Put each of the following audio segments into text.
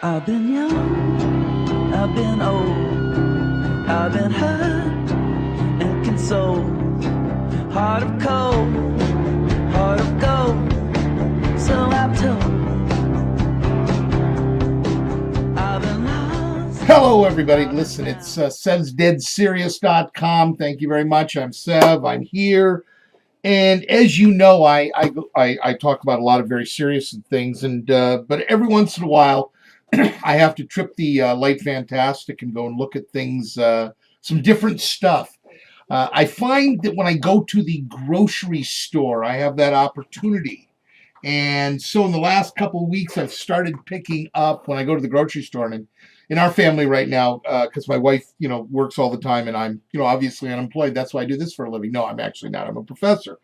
I've been young, I've been old, I've been hurt and consoled. Heart of cold, heart of gold, so I'm told. I've been lost. Hello, everybody. Listen, it's SevsDeadSerious.com. Thank you very much. I'm Sev. I'm here. And as you know, I talk about a lot of very serious things, and but every once in a while, I have to trip the light fantastic and go and look at things, some different stuff. I find that when I go to the grocery store, I have that opportunity. And so in the last couple of weeks, I've started picking up when I go to the grocery store. And in our family right now, because my wife, works all the time and I'm, obviously unemployed. That's why I do this for a living. No, I'm actually not. I'm a professor.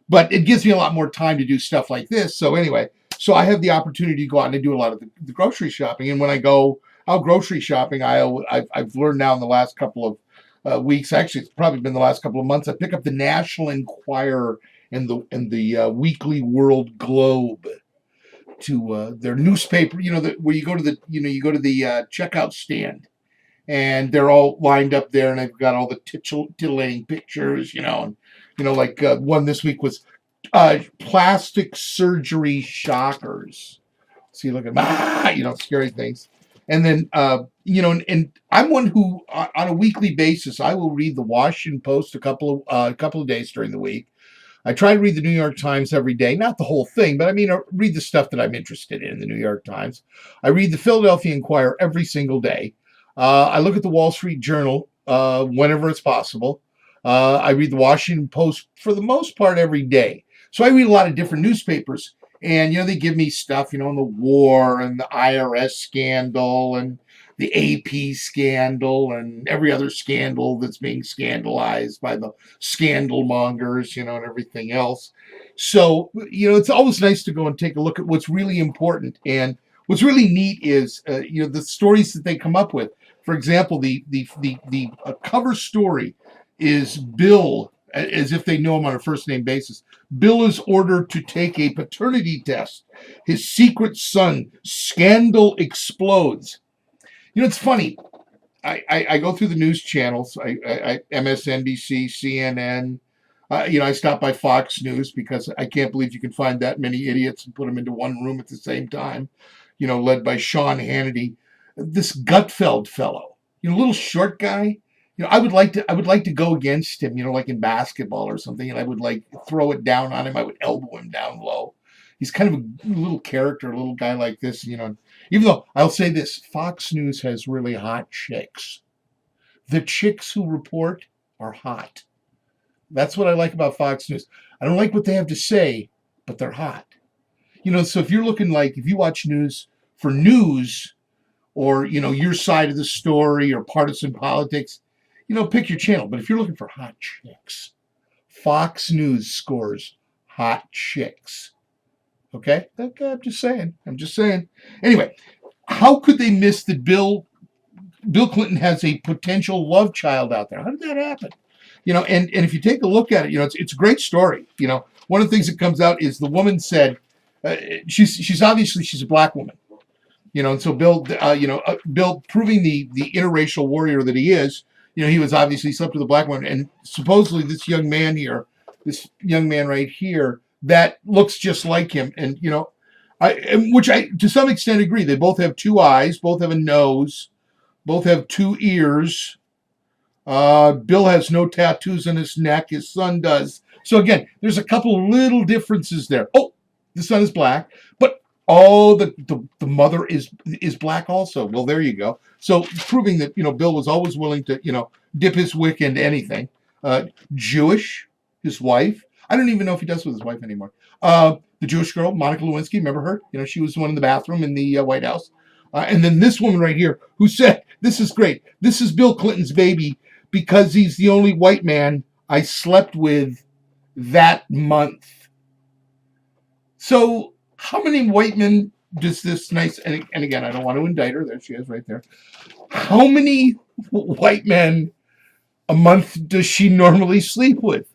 But it gives me a lot more time to do stuff like this. So anyway, so I have the opportunity to go out and do a lot of the grocery shopping. And when I go out grocery shopping, I've learned now in the last couple of weeks, actually it's probably been the last couple of months, I pick up the National Enquirer and the Weekly World Globe to their newspaper. Where you go to the checkout stand, and they're all lined up there, and they've got all the titillating pictures, like one this week was plastic surgery shockers. So you look at scary things. And then, and I'm one who, on a weekly basis, I will read the Washington Post a couple of days during the week. I try to read the New York Times every day, not the whole thing, but I read the stuff that I'm interested in the New York Times. I read the Philadelphia Inquirer every single day. I look at the Wall Street Journal whenever it's possible. I read the Washington Post for the most part every day. So I read a lot of different newspapers. And, they give me stuff, on the war and the IRS scandal and the AP scandal and every other scandal that's being scandalized by the scandal mongers, and everything else. So, it's always nice to go and take a look at what's really important. And what's really neat is, the stories that they come up with. For example, the cover story is Bill, as if they know him on a first name basis. Bill is ordered to take a paternity test. His secret son, scandal explodes. It's funny. I go through the news channels, MSNBC, CNN. I stop by Fox News because I can't believe you can find that many idiots and put them into one room at the same time, led by Sean Hannity. This Gutfeld fellow, little short guy. I would like to go against him, like in basketball or something, and I would throw it down on him. I would elbow him down low. He's kind of a little character, a little guy like this, even though I'll say this, Fox News has really hot chicks. The chicks who report are hot. That's what I like about Fox News. I don't like what they have to say, but they're hot. So if you're looking if you watch news for news or, your side of the story or partisan politics, pick your channel. But if you're looking for hot chicks, Fox News scores hot chicks. Okay? I'm just saying. Anyway, how could they miss that Bill Clinton has a potential love child out there? How did that happen? And if you take a look at it, it's a great story. One of the things that comes out is the woman said, she's a black woman. And so Bill, Bill proving the interracial warrior that he is, he was obviously slept with a black woman, and supposedly this young man right here, that looks just like him. And, which I, to some extent, agree. They both have two eyes, both have a nose, both have two ears. Bill has no tattoos on his neck. His son does. So again, there's a couple little differences there. Oh, the son is black, but the mother is black also. Well, there you go. So proving that, Bill was always willing to, dip his wick into anything. Jewish, his wife. I don't even know if he does with his wife anymore. The Jewish girl, Monica Lewinsky, remember her? She was the one in the bathroom in the White House. And then this woman right here who said, this is great. This is Bill Clinton's baby because he's the only white man I slept with that month. So how many white men does this nice, and again, I don't want to indict her. There she is right there. How many white men a month does she normally sleep with?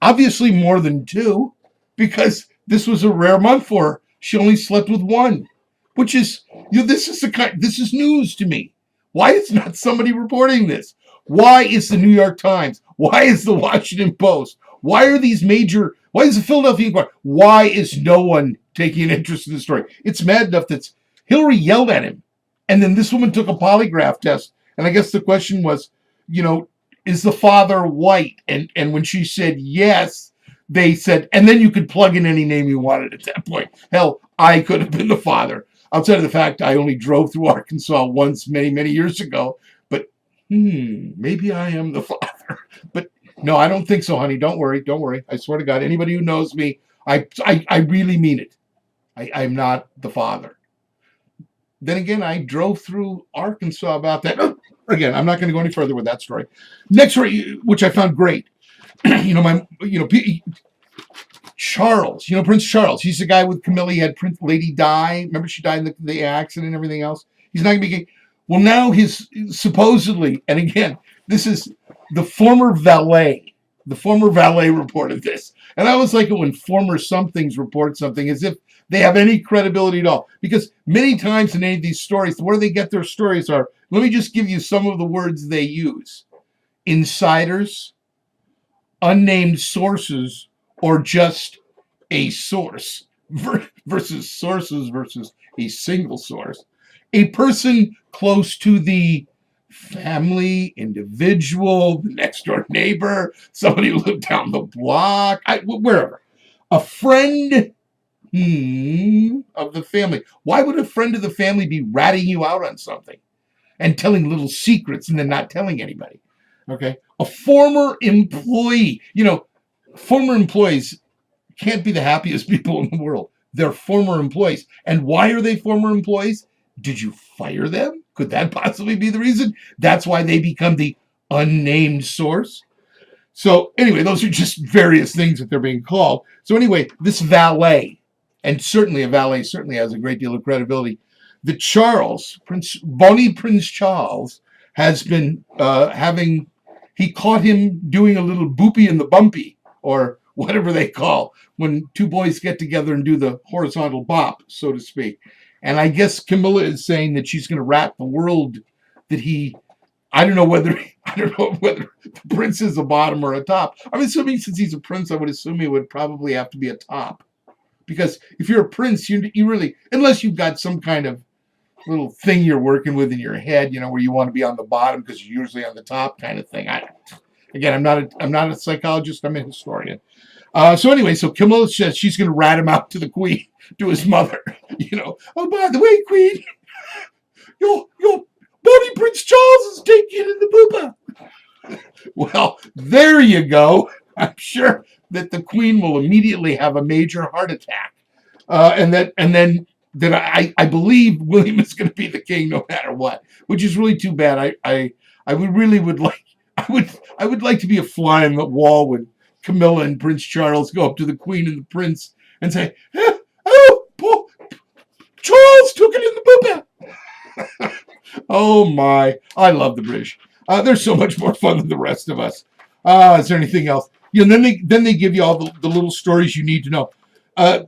Obviously more than two, because this was a rare month for her. She only slept with one. which is, this is news to me. Why is not somebody reporting this? Why is the New York Times? Why is the Washington Post? Why is the Philadelphia Inquirer? Why is no one taking an interest in this story? It's mad enough that Hillary yelled at him. And then this woman took a polygraph test. And I guess the question was, is the father white? And when she said yes, they said, and then you could plug in any name you wanted at that point. Hell, I could have been the father. Outside of the fact I only drove through Arkansas once many, many years ago. But maybe I am the father. But no, I don't think so, honey. Don't worry. Don't worry. I swear to God, anybody who knows me, I really mean it. I'm not the father. Then again, I drove through Arkansas about that. Again, I'm not going to go any further with that story. Next story, which I found great. Charles, Prince Charles. He's the guy with Camilla. He had Prince Lady Di. Remember, she died in the accident and everything else. He's not going to be. Well, now his supposedly, and again, this is the former valet. The former valet reported this, and I always like it when former somethings report something as if they have any credibility at all. Because many times in any of these stories, where they get their stories are. Let me just give you some of the words they use: insiders, unnamed sources, or just a source versus sources versus a single source. A person close to the family, individual, the next door neighbor, somebody who lived down the block, wherever. A friend of the family. Why would a friend of the family be ratting you out on something and telling little secrets and then not telling anybody? Okay. A former employee. Former employees can't be the happiest people in the world. They're former employees. And why are they former employees? Did you fire them? Could that possibly be the reason? That's why they become the unnamed source. So anyway, those are just various things that they're being called. So anyway, this valet, and certainly a valet certainly has a great deal of credibility. The Bonnie Prince Charles has been he caught him doing a little boopy in the bumpy, or whatever they call when two boys get together and do the horizontal bop, so to speak. And I guess Camilla is saying that she's going to rat the world that I don't know whether the prince is a bottom or a top. I'm assuming since he's a prince, I would assume he would probably have to be a top. Because if you're a prince, you really, unless you've got some kind of little thing you're working with in your head, where you want to be on the bottom because you're usually on the top kind of thing. I'm not a psychologist. I'm a historian. So anyway, so Camilla says she's going to rat him out to the queen, to his mother. Oh, by the way, queen, your Bonnie Prince Charles is taking in the booba. Well, there you go. I'm sure that the queen will immediately have a major heart attack, and then I believe William is going to be the king no matter what, which is really too bad. I would like to be a fly on the wall when Camilla and Prince Charles go up to the queen and the prince and say, "Oh, Paul, Charles took it in the booba." Oh my! I love the British. They're so much more fun than the rest of us. Is there anything else? Then they give you all the little stories you need to know. I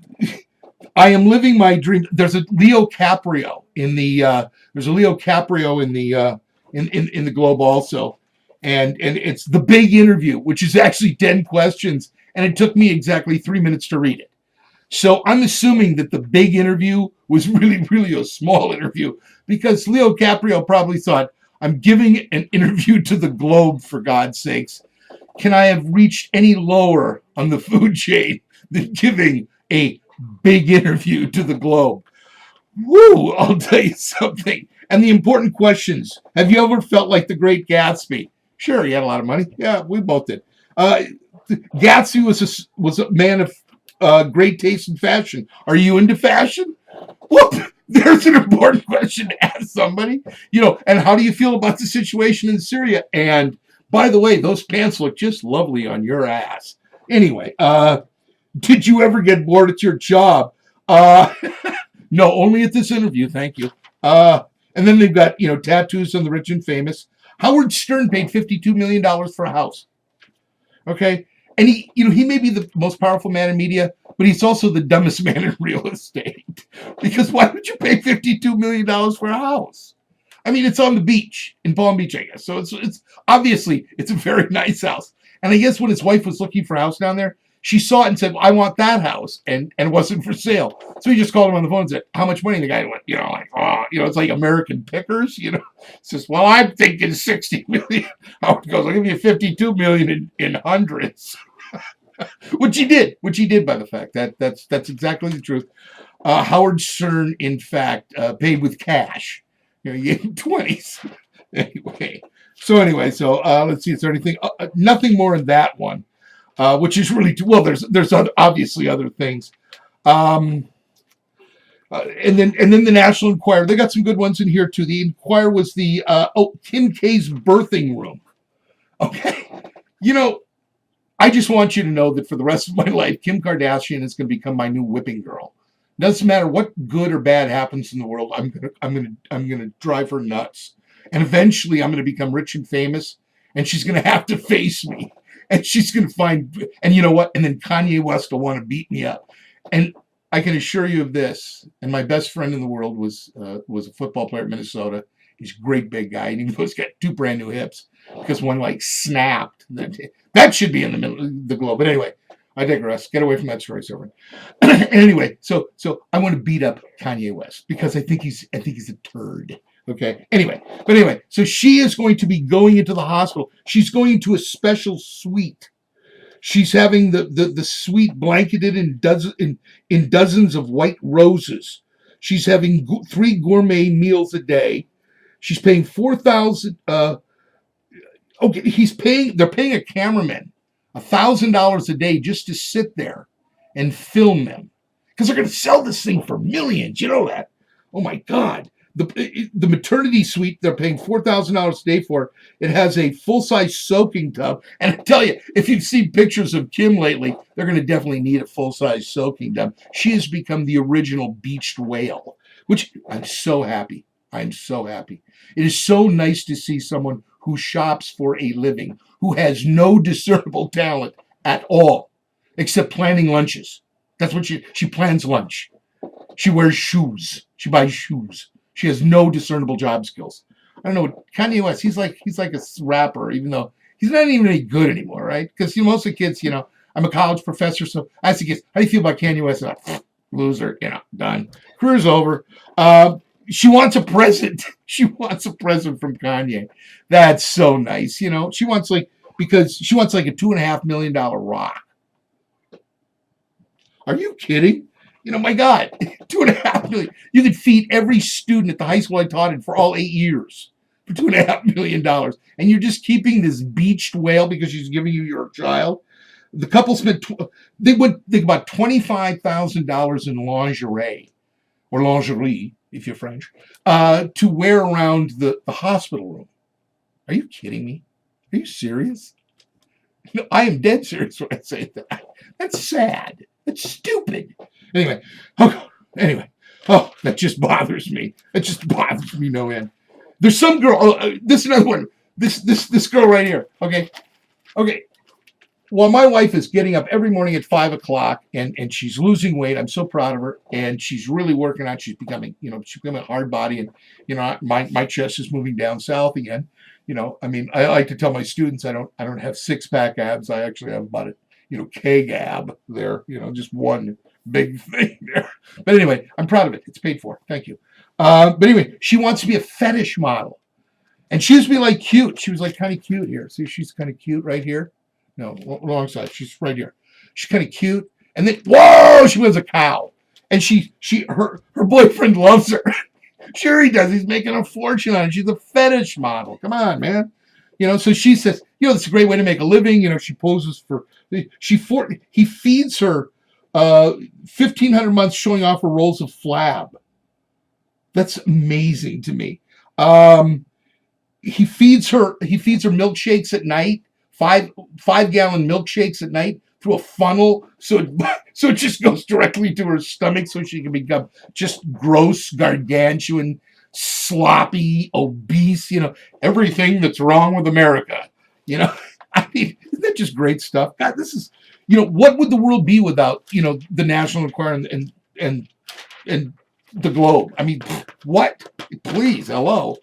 am living my dream. There's a Leo Caprio in the in the Globe also, and it's the big interview, which is actually 10 questions, and it took me exactly 3 minutes to read it. So I'm assuming that the big interview was really, really a small interview, because Leo Caprio probably thought, I'm giving an interview to the Globe, for God's sakes. Can I have reached any lower on the food chain than giving a big interview to the Globe? Woo, I'll tell you something. And the important questions. Have you ever felt like the Great Gatsby? Sure, he had a lot of money. Yeah, we both did. Gatsby was a man of great taste in fashion. Are you into fashion? Whoop! There's an important question to ask somebody. And how do you feel about the situation in Syria? And by the way, those pants look just lovely on your ass. Anyway, did you ever get bored at your job? No, only at this interview, thank you. And then they've got, tattoos on the rich and famous. Howard Stern paid $52 million for a house. Okay? And he may be the most powerful man in media, but he's also the dumbest man in real estate. Because why would you pay $52 million for a house? I mean, it's on the beach in Palm Beach, I guess. So it's obviously it's a very nice house. And I guess when his wife was looking for a house down there, she saw it and said, well, I want that house. And it wasn't for sale. So he just called him on the phone and said, how much money? And the guy went, it's like American Pickers, Says, well, I'm thinking 60 million. Howard goes, I'll give you 52 million in hundreds. Which he did, by the fact. That's exactly the truth. Howard Stern, in fact, paid with cash. He gave him 20s. Anyway, so let's see. Is there anything? Nothing more in that one. Which is really well. There's obviously other things, and then the National Enquirer. They got some good ones in here too. The Enquirer was the Kim K's birthing room. Okay, I just want you to know that for the rest of my life, Kim Kardashian is going to become my new whipping girl. Doesn't matter what good or bad happens in the world. I'm gonna drive her nuts, and eventually I'm going to become rich and famous, and she's going to have to face me. And she's going to find, and you know what? And then Kanye West will want to beat me up. And I can assure you of this. And my best friend in the world was a football player at Minnesota. He's a great big guy. And he's got 2 brand new hips because one snapped. That should be in the middle of the globe. But anyway, I digress. Get away from that story, Silver. Anyway, so I want to beat up Kanye West because I think he's a turd. Okay. Anyway, so she is going to be going into the hospital. She's going into a special suite. She's having the suite blanketed in dozens of white roses. She's having 3 gourmet meals a day. She's paying $4,000. They're paying a cameraman $1,000 a day just to sit there and film them because they're going to sell this thing for millions. You know that? Oh my God. The maternity suite, they're paying $4,000 a day for. It has a full-size soaking tub. And I tell you, if you've seen pictures of Kim lately, they're going to definitely need a full-size soaking tub. She has become the original beached whale, which I'm so happy. I'm so happy. It is so nice to see someone who shops for a living, who has no discernible talent at all, except planning lunches. That's what she plans lunch. She wears shoes. She buys shoes. She has no discernible job skills. I don't know. Kanye West, he's like a rapper, even though he's not even any good anymore, right? Because most of the kids, I'm a college professor, so I ask the kids, how do you feel about Kanye West? Like, loser, done. Career's over. She wants a present. She wants a present from Kanye. That's so nice. She wants because she wants a $2.5 million rock. Are you kidding? My God, $2.5 million. You could feed every student at the high school I taught in for all 8 years for $2.5 million. And you're just keeping this beached whale because she's giving you your child. The couple spent, they think about $25,000 in lingerie, or lingerie, if you're French, to wear around the hospital room. Are you kidding me? Are you serious? No, I am dead serious when I say that. That's sad. That's stupid. Anyway, that just bothers me. It just bothers me no end. There's some girl. This is another one. This girl right here. Okay. Well, my wife is getting up every morning at 5 o'clock, and she's losing weight. I'm so proud of her, and she's really working out. She's becoming a hard body, and my chest is moving down south again. I like to tell my students I don't have 6-pack abs. I actually have about keg ab there. Just one big thing there. But anyway, I'm proud of it. It's paid for. Thank you. But anyway, she wants to be a fetish model. And she used to be cute. She was kind of cute here. See, she's kind of cute right here. No, wrong side. She's right here. She's kind of cute. And then, whoa, she was a cow. And her boyfriend loves her. Sure he does. He's making a fortune on it. She's a fetish model. Come on, man. So she says, it's a great way to make a living. She poses for, he feeds her 1,500 months showing off her rolls of flab. That's amazing to me. He feeds her milkshakes at night, five-gallon milkshakes at night through a funnel, so it just goes directly to her stomach, so she can become just gross, gargantuan, sloppy, obese. Everything that's wrong with America. I I mean, isn't that just great stuff? God, this is, what would the world be without, the National Enquirer and the Globe? I mean, what? Please, hello.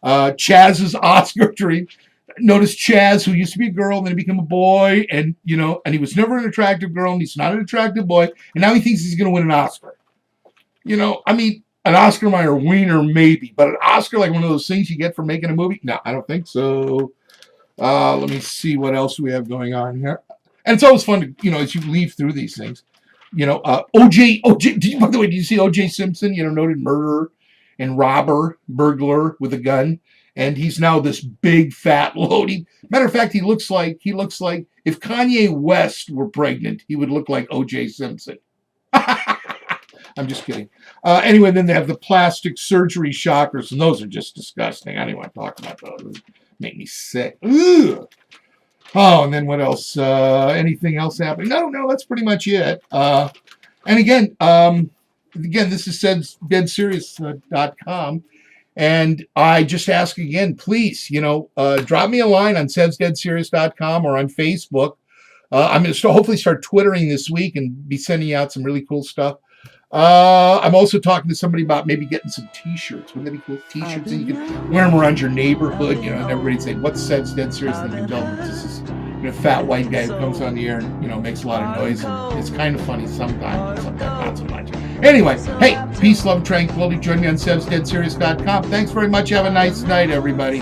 Chaz's Oscar dream. Notice Chaz, who used to be a girl, then he became a boy, and and he was never an attractive girl, and he's not an attractive boy, and now he thinks he's going to win an Oscar. I mean, an Oscar Mayer wiener maybe, but an Oscar like one of those things you get for making a movie? No, I don't think so. Let me see what else we have going on here. And it's always fun to, as you leaf through these things. OJ, by the way, did you see OJ Simpson? Noted murderer and robber, burglar with a gun. And he's now this big fat loading. Matter of fact, he looks like if Kanye West were pregnant, he would look like O.J. Simpson. I'm just kidding. Anyway, then they have the plastic surgery shockers, and those are just disgusting. I don't even want to talk about those. They make me sick. Ugh. Oh, and then what else? Anything else happening? No, that's pretty much it. And again, this is SevsDeadSerious.com. And I just ask again, please, drop me a line on SevsDeadSerious.com or on Facebook. I'm going to hopefully start Twittering this week and be sending out some really cool stuff. I'm also talking to somebody about maybe getting some T-shirts. Wouldn't that be cool? T-shirts, and you can wear them around your neighborhood, and everybody's saying, "What's Sev's Dead Serious?" And they can tell them this is a fat white guy who comes on the air and makes a lot of noise. And it's kind of funny sometimes, not so much. Anyway, hey, peace, love, tranquility. Join me on SevsDeadSerious.com. Thanks very much. Have a nice night, everybody.